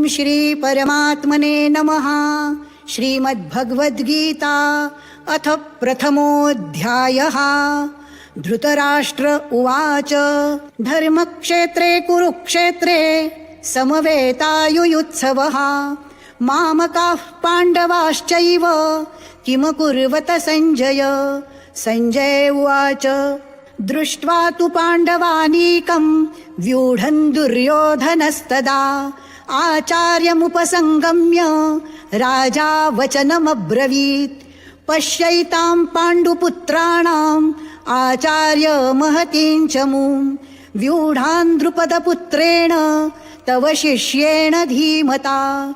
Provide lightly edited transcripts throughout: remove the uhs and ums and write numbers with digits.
श्री परमात्मने नमः। श्रीमद्भगवद्गीता अथ प्रथमोऽध्यायः। धृतराष्ट्र उवाच धर्मक्षेत्रे कुरुक्षेत्रे समवेतायुयुत्सवः मामकाः पाण्डवाश्चैव किमकुर्वत संजय। संजय उवाच दृष्ट्वा तु पाण्डवानीकं व्यूढं दुर्योधनस्तदा आचार्यमुपसंगम्य राजा वचनमब्रवीत्। पश्यैतां पाण्डुपुत्राणाम् आचार्य महतीं च मूं व्यूढान् द्रुपदपुत्रेण तव शिष्येण धीमता।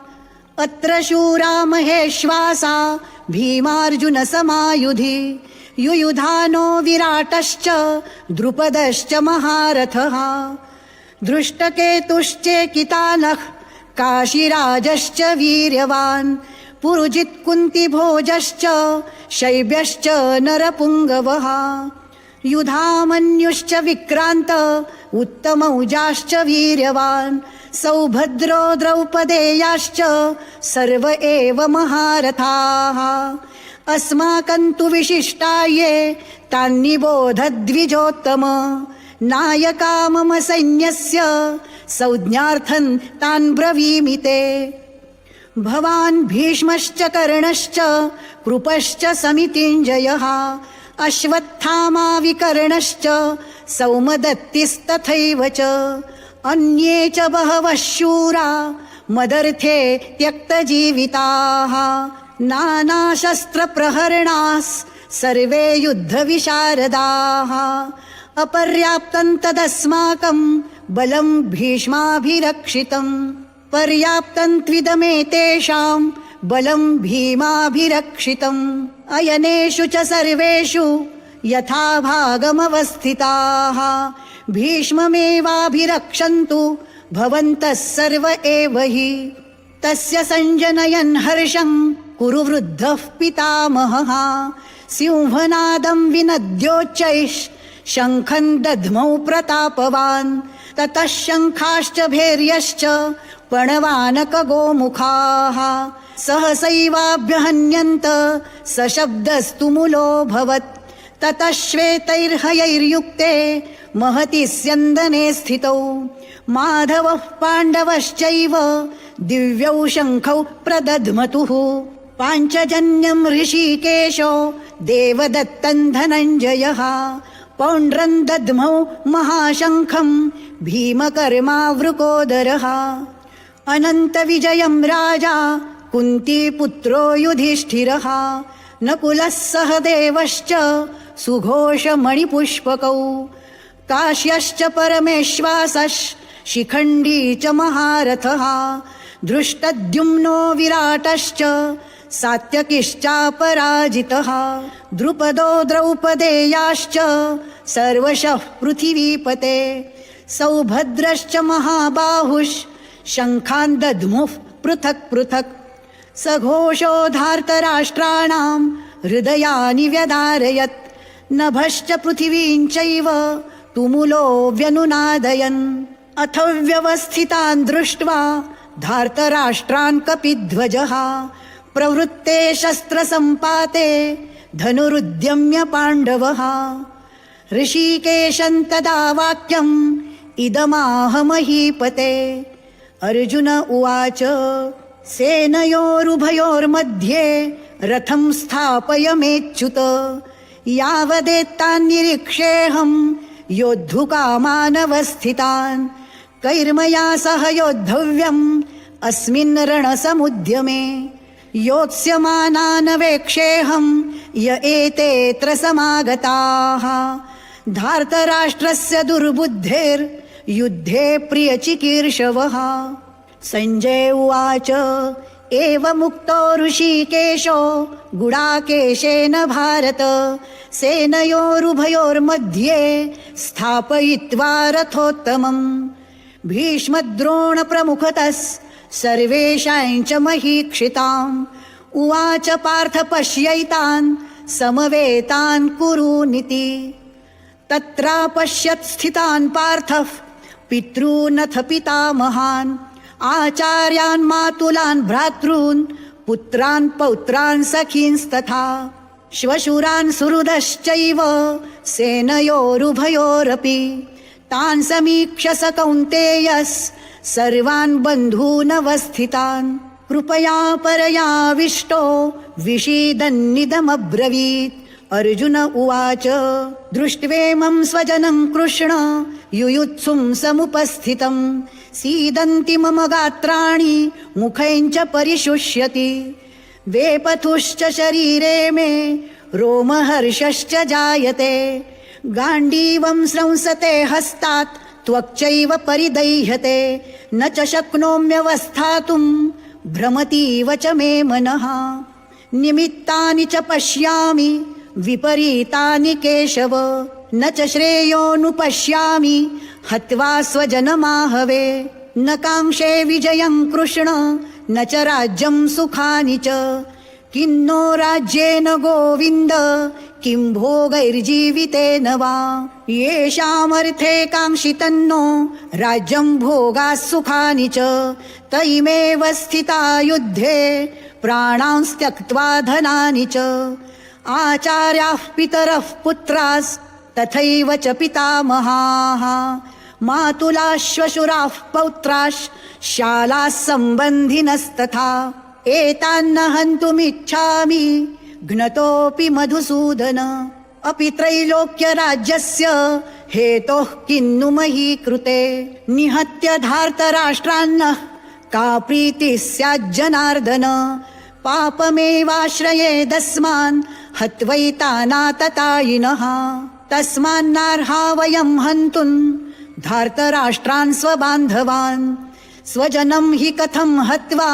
अत्र शूरा महेश्वासा भीमार्जुनसमायुधि युयुधानो विराटश्च द्रुपदश्च महारथः। दृष्टकेतुश्चेकितानः काशीराजश्च वीर्यवान् पुरुजित्कुन्तिभोजश्च शैब्यश्च नरपुङ्गवः। युधामन्युश्च विक्रान्त उत्तमौजाश्च वीर्यवान् सौभद्रो द्रौपदेयाश्च सर्व एव महारथाः। अस्माकं तु विशिष्टाये तान्निबोधद्विजोत्तम नायका मम सैन्यस्य संज्ञार्थं तान् ब्रवीमि ते। भवान् भीष्मश्च कर्णश्च कृपश्च समितिञ्जयः अश्वत्थामा विकर्णश्च सौमदत्तिस्तथैव च अन्ये च बहवः शूरा मदर्थे त्यक्तजीविताः नानाशस्त्रप्रहरणाः सर्वे युद्धविशारदाः। अपर्याप्तं तदस्माकं बलं भीष्माभिरक्षितं पर्याप्तं त्विदमेतेषां बलं भीमाभिरक्षितम्। अयनेषु च सर्वेषु यथा भागमवस्थिताः भीष्ममेवाभिरक्षन्तु भवन्तः सर्व एव हि। तस्य संजनयन् हर्षं कुरु वृद्धः पितामहः सिंहनादं विनद्योच्चैः शङ्खं दध्मौ प्रतापवान्। ततः शङ्खाश्च भैर्यश्च पणवानकगोमुखाः सहसैवाभ्यहन्यन्त सशब्दस्तु मुलोऽभवत्। ततः श्वेतैर्हयैर्युक्ते महति स्यन्दने स्थितौ माधवः पाण्डवश्चैव दिव्यौ शङ्खौ प्रदध्मतुः। पाञ्चजन्यं ऋषिकेशो देवदत्तं धनञ्जयः पौण्ड्रं दध्मौ महाशङ्खं भीमकर्मावृकोदरः। अनन्तविजयं राजा कुन्तीपुत्रो युधिष्ठिरः नकुलः सहदेवश्च सुघोषमणिपुष्पकौ काश्यश्च परमेश्वासः शिखण्डी च महारथः धृष्टद्युम्नो विराटश्च सात्यकिश्चापराजितः द्रुपदो द्रौपदेयाश्च सर्वशः पृथिवीपते सौभद्रश्च महाबाहुः शङ्खान् दध्मुः पृथक् पृथक्। सघोषो धार्तराष्ट्राणां हृदयानि व्यधारयत् नभश्च पृथिवीं चैव तुमुलो व्यनुनादयन्। अथ व्यवस्थितान् दृष्ट्वा धार्तराष्ट्रान् कपिध्वजः प्रवृत्ते शस्त्रसम्पाते धनुरुद्यम्य पाण्डवः। ऋषिकेशं तदा वाक्यम् इदमाह महीपते। अर्जुन उवाच सेनयोरुभयोर्मध्ये रथं स्थापयमेच्युत यावदेतान्निरीक्षेऽहं योद्धुकामानवस्थितान् कैर्मया सह योद्धव्यम् अस्मिन् रणसमुद्यमे योत्स्यमानानवेक्षेऽहं य एतेऽत्र समागताः। धार्तराष्ट्रस्य दुर्बुद्धेर्युद्धे प्रियचिकीर्षवः। संजय उवाच एवमुक्तो ऋषिकेशो गुडाकेशेन भारत सेनयोरुभयोर्मध्ये स्थापयित्वा रथोत्तमम्। भीष्मद्रोणप्रमुखतः सर्वेषां च महीक्षिताम् उवाच पार्थ पश्यैतान् समवेतान् कुरूनिति। तत्रापश्यत् स्थितान् पार्थः पितॄनथ पितामहान् आचार्यान् मातुलान् भ्रातॄन् पुत्रान् पौत्रान् सखींस्तथा श्वशुरान् सुहृदश्चैव सेनयोरुभयोरपि तान् समीक्ष्य स कौन्तेयस् सर्वान् बन्धूनवस्थितान् कृपया परयाविष्टो विषीदन्निदमब्रवीत् अर्जुन उवाच दृष्ट्वेमं स्वजनं कृष्ण युयुत्सुं समुपस्थितं सीदन्ति मम गात्राणि मुखैश्च परिशुष्यति वेपथुश्च शरीरे मे रोमहर्षश्च जायते गाण्डीवं स्रंसते हस्तात् त्वक्चैव परिदह्यते न च शक्नोम्यवस्थातुं भ्रमतीव च मे मनः निमित्तानि च पश्यामि विपरीतानि केशव न च श्रेयोनुपश्यामि हत्वा स्वजनमाहवे न काङ्क्षे विजयं कृष्ण न च राज्यं सुखानि च किन्नो राज्येन गोविन्द किं भोगैर्जीवितेन वा येषामर्थे काङ्क्षितन्नो राज्यं भोगाः सुखानि च तैमेव स्थिता युद्धे प्राणां त्यक्त्वा धनानि च आचार्याः पितरः पुत्रास् तथैव च पितामहाः मातुलाः श्वशुराः पौत्राश्च शालाः सम्बन्धिनस्तथा एतान्न हन्तुमिच्छामि घ्नतोऽपि मधुसूदन अपि त्रैलोक्यराज्यस्य हेतोः किन्नु मही कृते निहत्य धार्तराष्ट्रान्नः का प्रीतिः स्याज्जनार्दन पापमेवाश्रयेदस्मान् हत्वैतानाततायिनः तस्मान्नार्हा वयं हन्तुं धार्तराष्ट्रान् स्वबान्धवान् स्वजनं हि कथं हत्वा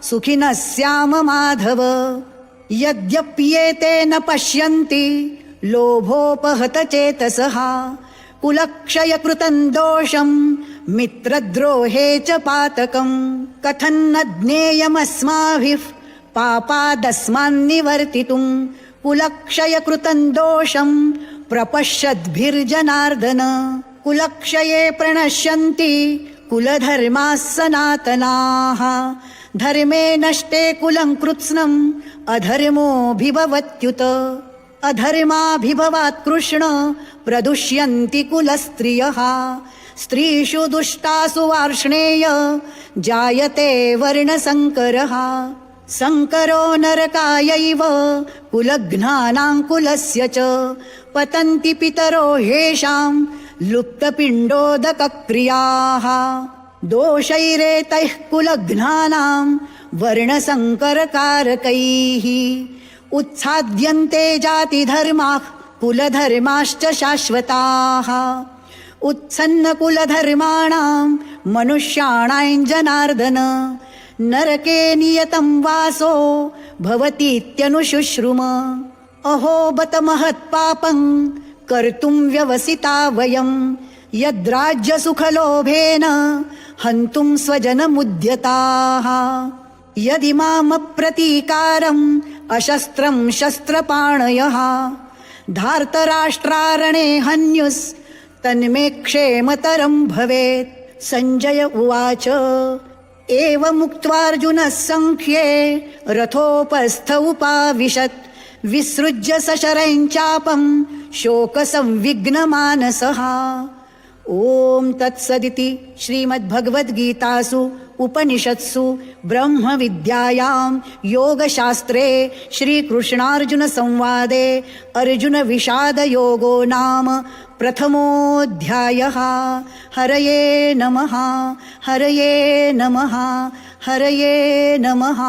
सुखिनः स्याम माधव यद्यप्येते न पश्यन्ति लोभोपहत चेतसः कुलक्षयकृतं दोषं मित्रद्रोहे च पातकं कथन्न ज्ञेयमस्माभिः पापादस्मान्निवर्तितुं कुलक्षयकृतं दोषं प्रपश्यद्भिर्जनार्दन कुलक्षये प्रणश्यन्ति कुलधर्माः सनातनाः धर्मे नष्टे कुलं कृत्स्नम् अधर्मोऽभिभवत्युत अधर्माभिभवात् कृष्ण प्रदुष्यन्ति कुलस्त्रियः स्त्रीषु दुष्टासु वार्ष्णेय जायते वर्णसङ्करः संकरो नरकायैव कुलघ्नानां कुलस्य च पतन्ति पितरो ह्येषां लुप्तपिण्डोदकक्रियाः दोषैरेतैः कुलघ्नानां वर्णसङ्करकारकैः उत्साद्यन्ते जातिधर्माः कुलधर्माश्च शाश्वताः उत्सन्नकुलधर्माणां मनुष्याणां जनार्दन नरके नियतं वासो भवतीत्यनुशुश्रुम अहो बत महत्पापं कर्तुं व्यवसिता वयं यद्राज्यसुखलोभेन हन्तुं स्वजनमुद्यताः यदि मामप्रतीकारम् अशस्त्रं शस्त्रपाणयः धार्तराष्ट्रारणे हन्युस्तन्मे क्षेमतरं भवेत् सञ्जय उवाच एवमुक्त्वार्जुनः सङ्ख्ये रथोपस्थ उपाविशत् विसृज्य सशरं चापं शोकसंविघ्नमानसः ॐ तत्सदिति श्रीमद्भगवद्गीतासु उपनिषत्सु ब्रह्मविद्यायां योगशास्त्रे श्रीकृष्णार्जुनसंवादे अर्जुनविषादयोगो नाम प्रथमोऽध्यायः। हरये नमः, हरये नमः, हरये नमः।